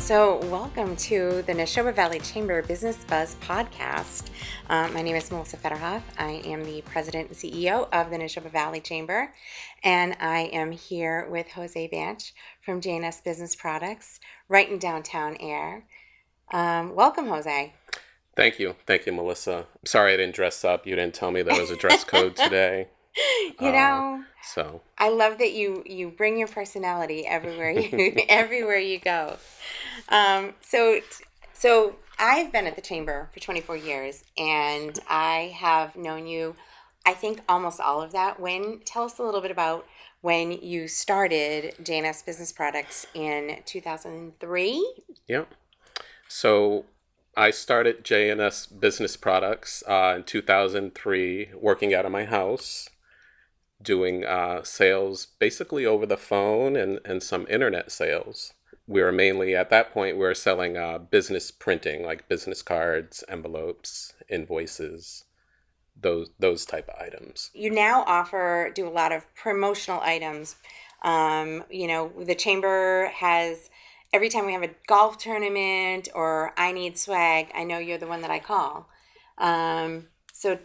So welcome to the Neshoba Valley Chamber Business Buzz podcast. My name is Melissa Federhoff. I am the president and CEO of the Neshoba Valley Chamber, and I am here with Jose Banchs from JNS Business Products, right in downtown Air. Welcome, Jose. Thank you, Melissa. I'm sorry I didn't dress up. You didn't tell me there was a dress code today. So I love that you bring your personality everywhere you go. So I've been at the chamber for 24 years, and I have known you, I think, almost all of that. Tell us a little bit about when you started J&S Business Products in 2003. Yeah. So I started J&S Business Products in 2003, working out of my house, doing sales basically over the phone and some internet sales. We were mainly, at that point, we were selling business printing, like business cards, envelopes, invoices, those type of items. You now do a lot of promotional items. The chamber has, every time we have a golf tournament or I need swag, I know you're the one that I call. So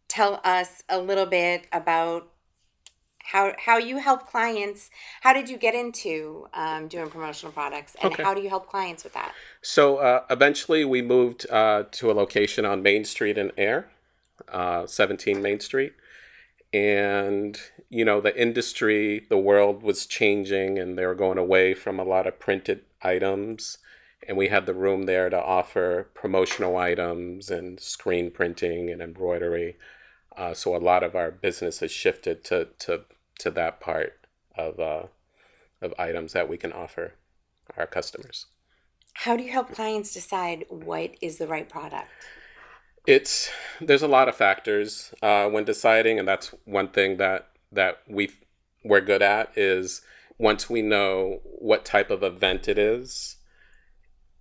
tell us a little bit about how you help clients. How did you get into doing promotional products, and how do you help clients with that? So eventually we moved to a location on Main Street in Air, 17 Main Street. And, the industry, the world was changing, and they were going away from a lot of printed items. And we had the room there to offer promotional items and screen printing and embroidery. So a lot of our business has shifted to that part of items that we can offer our customers. How do you help clients decide what is the right product? There's a lot of factors when deciding, and that's one thing that we're good at is once we know what type of event it is,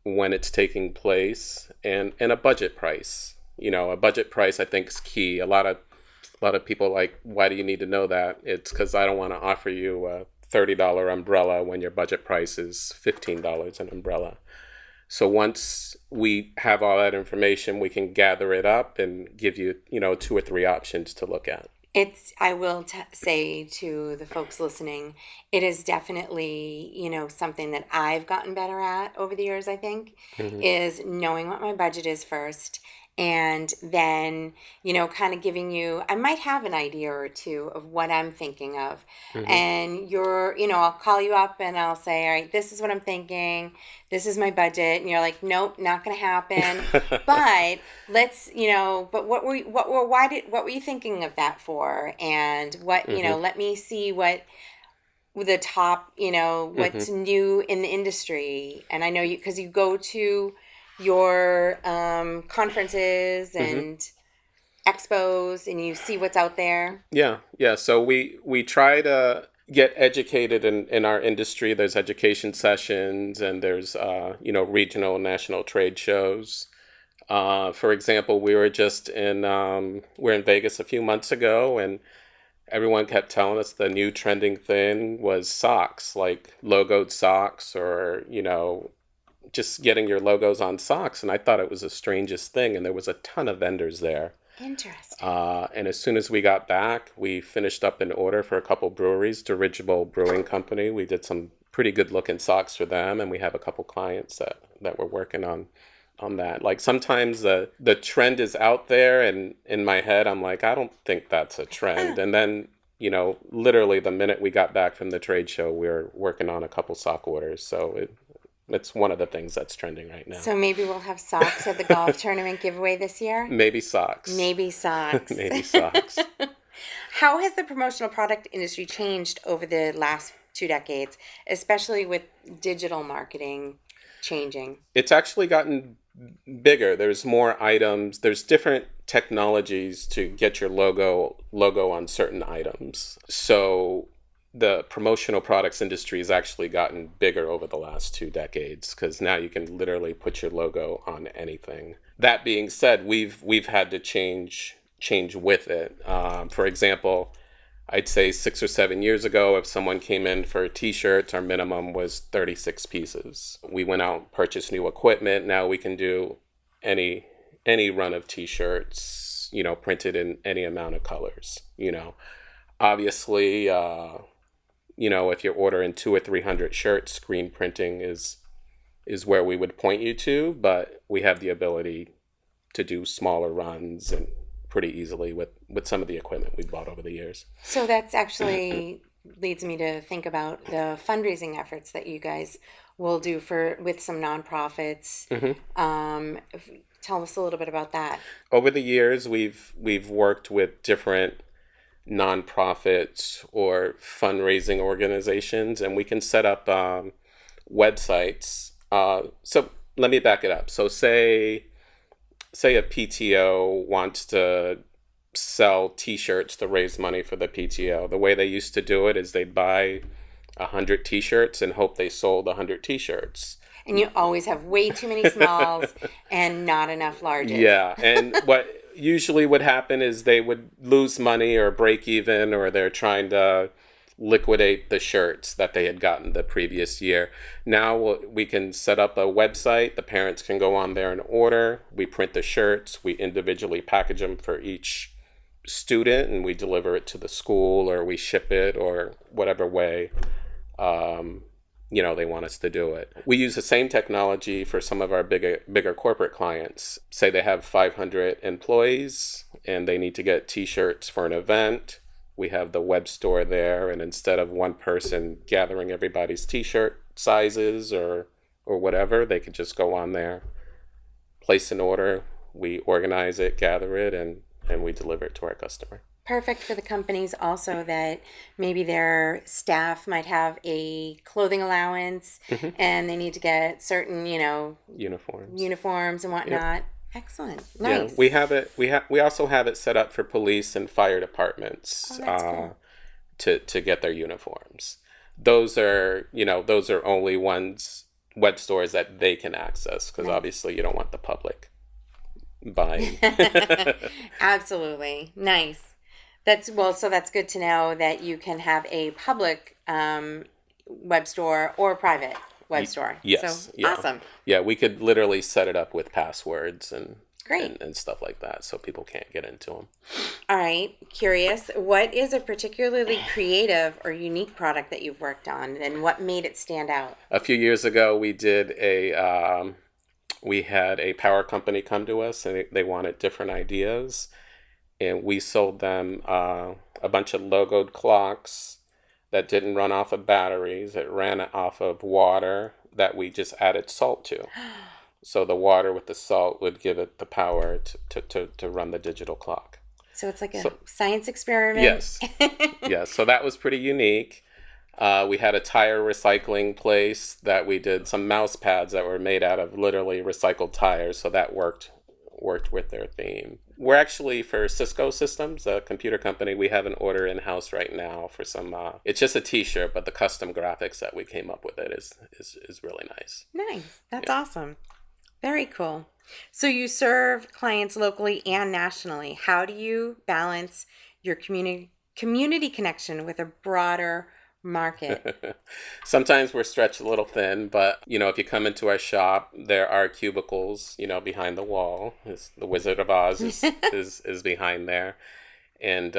when it's taking place, and a budget price. A budget price I think is key. A lot of people like, why do you need to know that? It's because I don't want to offer you a $30 umbrella when your budget price is $15 an umbrella. So once we have all that information, we can gather it up and give you, 2 or 3 options to look at. I will say to the folks listening, it is definitely, something that I've gotten better at over the years, I think, is knowing what my budget is first. And then, kind of giving you, I might have an idea or two of what I'm thinking of. And I'll call you up and I'll say, all right, this is what I'm thinking. This is my budget. And you're like, nope, not going to happen. But let's, but what were you thinking of that for? And what, let me see what the top, what's new in the industry. And I know because you go to your conferences and expos and you see what's out there. Yeah. So we try to get educated in our industry. There's education sessions, and there's regional and national trade shows. For example, we're in Vegas a few months ago, and everyone kept telling us the new trending thing was socks, like logoed socks, or just getting your logos on socks. And I thought it was the strangest thing. And there was a ton of vendors there. Interesting. And as soon as we got back, we finished up an order for a couple breweries, Dirigible Brewing Company. We did some pretty good looking socks for them. And we have a couple clients that were working on that. Like sometimes the trend is out there, and in my head, I'm like, I don't think that's a trend. And then, literally the minute we got back from the trade show, we were working on a couple sock orders. So it's one of the things that's trending right now. So maybe we'll have socks at the golf tournament giveaway this year? Maybe socks. Maybe socks. How has the promotional product industry changed over the last 2 decades, especially with digital marketing changing? It's actually gotten bigger. There's more items. There's different technologies to get your logo on certain items. So the promotional products industry has actually gotten bigger over the last 2 decades, because now you can literally put your logo on anything. That being said, we've had to change with it. For example, I'd say 6 or 7 years ago, if someone came in for t-shirts, our minimum was 36 pieces. We went out and purchased new equipment. Now we can do any run of t-shirts, printed in any amount of colors. Obviously, if you're ordering 200 or 300 shirts, screen printing is where we would point you to, but we have the ability to do smaller runs and pretty easily with some of the equipment we've bought over the years. So that's actually leads me to think about the fundraising efforts that you guys will do with some nonprofits. Tell us a little bit about that. Over the years, we've worked with different nonprofits or fundraising organizations, and we can set up websites. So let me back it up. So say a PTO wants to sell t-shirts to raise money for the PTO. The way they used to do it is they'd buy 100 t-shirts and hope they sold 100 t-shirts. And you always have way too many smalls and not enough larges. Yeah, and what usually would happen is they would lose money or break even, or they're trying to liquidate the shirts that they had gotten the previous year. Now we can set up a website. The parents can go on there and order. We print the shirts. We individually package them for each student, and we deliver it to the school, or we ship it, or whatever way they want us to do it. We use the same technology for some of our bigger corporate clients. Say they have 500 employees and they need to get t-shirts for an event. We have the Webstore there, and instead of one person gathering everybody's t-shirt sizes or whatever, they could just go on there, place an order, we organize it, gather it, and we deliver it to our customer. Perfect for the companies also that maybe their staff might have a clothing allowance and they need to get certain, uniforms and whatnot. Yep. Excellent. Nice. Yeah, we have it. We also have it set up for police and fire departments cool. to get their uniforms. Those are only web stores that they can access, because obviously you don't want the public buying. Absolutely. Nice. So that's good to know that you can have a public web store or a private web store. Yes. So, awesome. Yeah, we could literally set it up with passwords and great and stuff like that, so people can't get into them. All right. Curious, what is a particularly creative or unique product that you've worked on, and what made it stand out? A few years ago, we had a power company come to us, and they wanted different ideas. And we sold them a bunch of logoed clocks that didn't run off of batteries. It ran off of water that we just added salt to. So the water with the salt would give it the power to run the digital clock. So it's like a science experiment? Yes. Yes. So that was pretty unique. We had a tire recycling place that we did some mouse pads that were made out of literally recycled tires. So that worked with their theme. We're actually, for Cisco Systems, a computer company, we have an order in-house right now for some, it's just a t-shirt, but the custom graphics that we came up with it is really nice. Nice. That's awesome. Very cool. So you serve clients locally and nationally. How do you balance your community connection with a broader market? Sometimes we're stretched a little thin, but if you come into our shop, there are cubicles behind the wall. The Wizard of Oz is behind there, and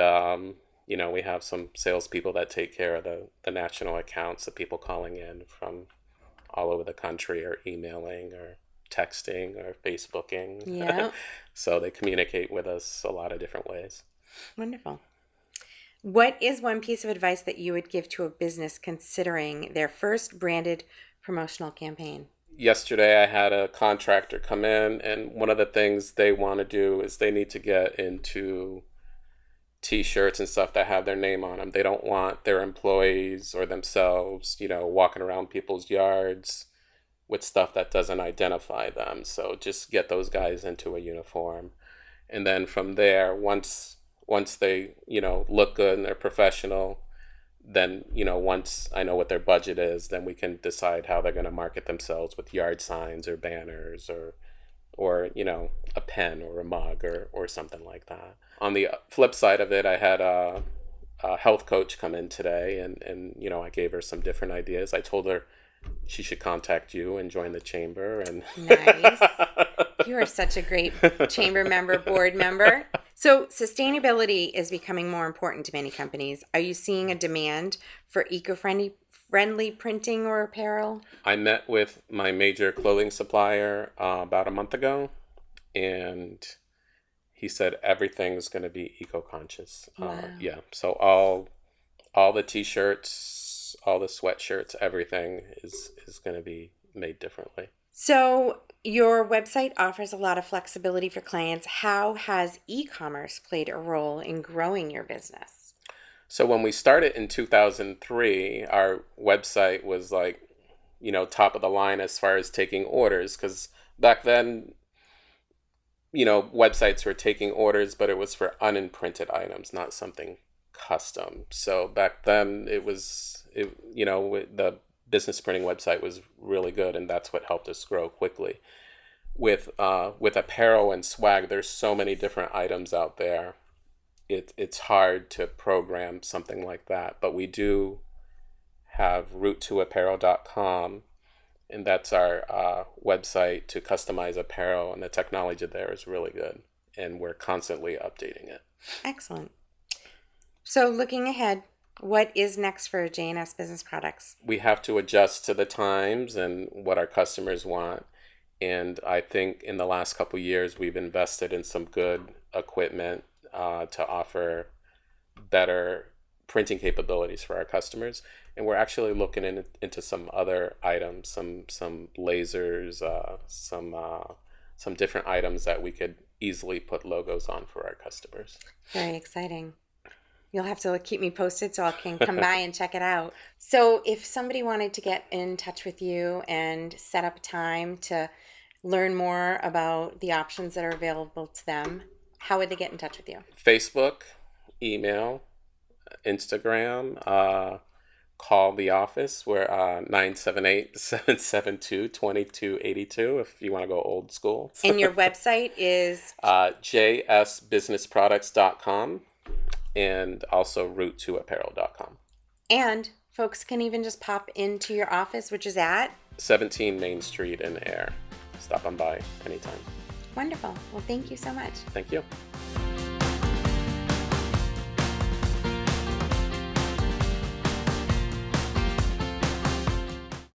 we have some salespeople that take care of the national accounts, the people calling in from all over the country, or emailing or texting or Facebooking. Yeah. So they communicate with us a lot of different ways. Wonderful. What is one piece of advice that you would give to a business considering their first branded promotional campaign? Yesterday, I had a contractor come in, and one of the things they want to do is they need to get into t-shirts and stuff that have their name on them. They don't want their employees or themselves, walking around people's yards with stuff that doesn't identify them. So just get those guys into a uniform. And then from there, once they, look good and they're professional, then, once I know what their budget is, then we can decide how they're going to market themselves with yard signs or banners or a pen or a mug or something like that. On the flip side of it, I had a health coach come in today, and I gave her some different ideas. I told her she should contact you and join the chamber. And Nice. You are such a great chamber member, board member. So sustainability is becoming more important to many companies. Are you seeing a demand for eco-friendly printing or apparel? I met with my major clothing supplier about a month ago, and he said everything's going to be eco-conscious. Wow. Yeah, so all the t-shirts, all the sweatshirts, everything is going to be made differently. So your website offers a lot of flexibility for clients. How has e-commerce played a role in growing your business? So when we started in 2003, our website was like, top of the line as far as taking orders, because back then, websites were taking orders, but it was for unimprinted items, not something custom. So back then the business printing website was really good, and that's what helped us grow quickly. With apparel and swag, there's so many different items out there. It's hard to program something like that, but we do have route2apparel.com, and that's our website to customize apparel, and the technology there is really good, and we're constantly updating it. Excellent. So looking ahead, what is next for J&S Business Products? We have to adjust to the times and what our customers want. And I think in the last couple of years, we've invested in some good equipment to offer better printing capabilities for our customers. And we're actually looking into some other items, some lasers, some different items that we could easily put logos on for our customers. Very exciting. You'll have to keep me posted so I can come by and check it out. So if somebody wanted to get in touch with you and set up a time to learn more about the options that are available to them, how would they get in touch with you? Facebook, email, Instagram, call the office. We're 978-772-2282 if you want to go old school. And your website is? JSBusinessProducts.com. And also route2apparel.com. And folks can even just pop into your office, which is at 17 Main Street in Air. Stop on by anytime. Wonderful. Well, thank you so much. Thank you.